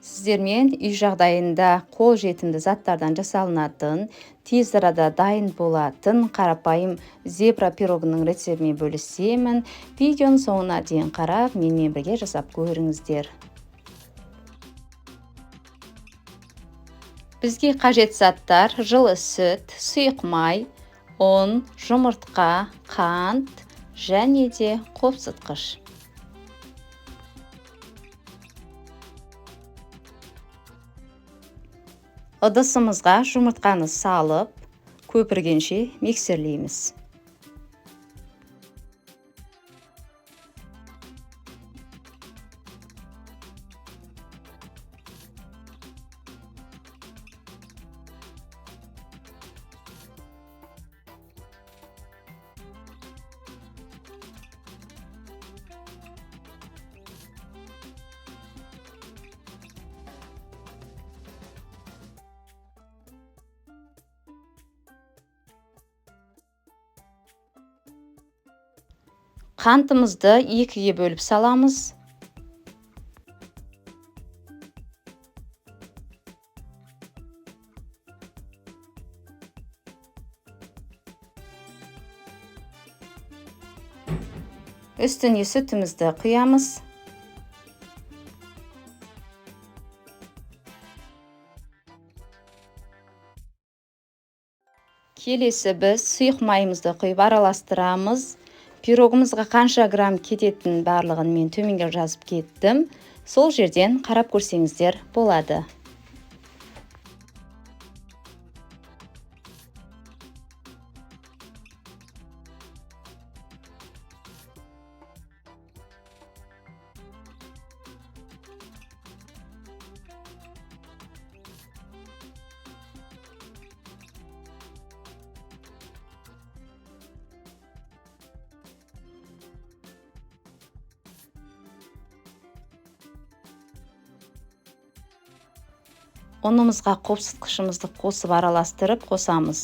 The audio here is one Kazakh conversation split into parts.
Сіздермен үй жағдайында қол жетімді заттардан жасалынатын, тез арада дайын болатын қарапайым зебра пирогының рецептімен бөлісемін. Видеоның соңына дейін қарап, менімен бірге жасап көріңіздер. Бізге қажет заттар: жылы сүт, сұйық май, ұн, жұмыртқа, қант және де қопсытқыш. Ыдысымызға жұмыртқаны салып, көпіргенше миксерлейміз. Қантымызды екіге бөліп саламыз. Үстіне сүтімізді құямыз. Келесі біз сұйық майымызды құйып араластырамыз. Пирогымызға қанша грамм кететінін барлығын мен төменге жазып кеттім. Сол жерден қарап көрсеңіздер болады. Ұнымызға қопсытқышымызды қосып араластырып қосамыз.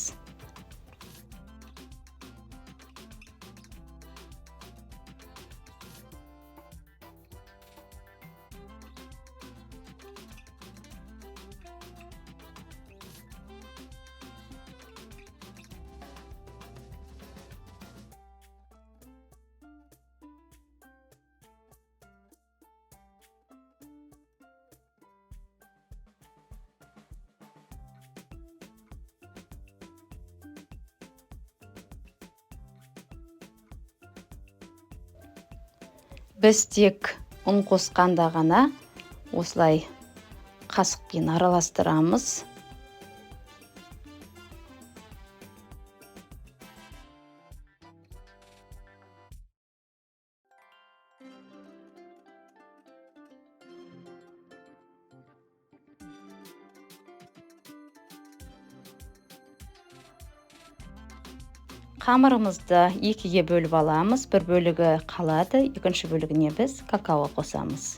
Біз тек ұн қосқанда ғана осылай қасықпен араластырамыз. Қамырымызды екіге бөліп аламыз. Бір бөлігі қалады, екінші бөлігіне біз какао қосамыз.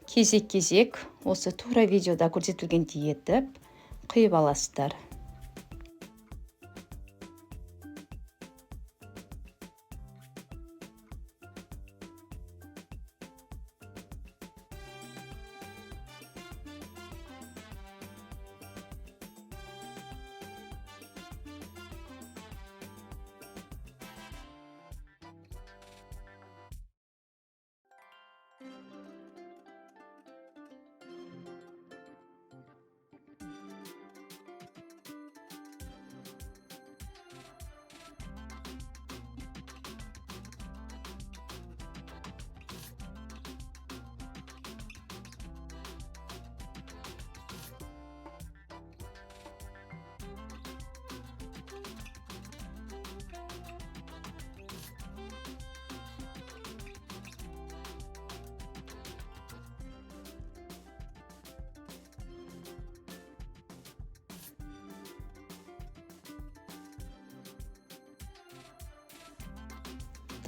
Кезек-кезек осы тура видеода көрсетілгендей етіп құйып аласыздар.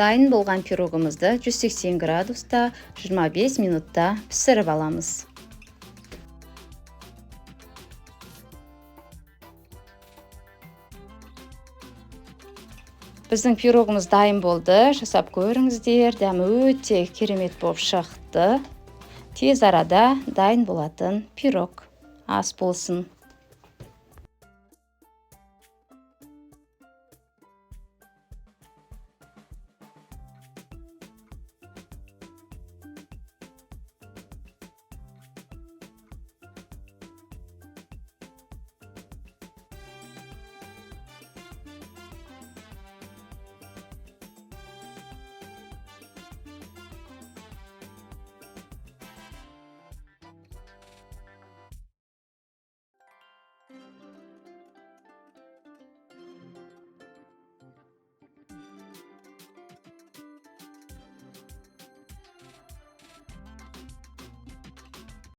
Дайын болған пирогымызды 180 градуста 25 минутта пісіріп аламыз. Біздің пирогымыз дайын болды. Жасап көріңіздер, дәмі өте керемет болып шықты. Тез арада дайын болатын пирог. Ас болсын.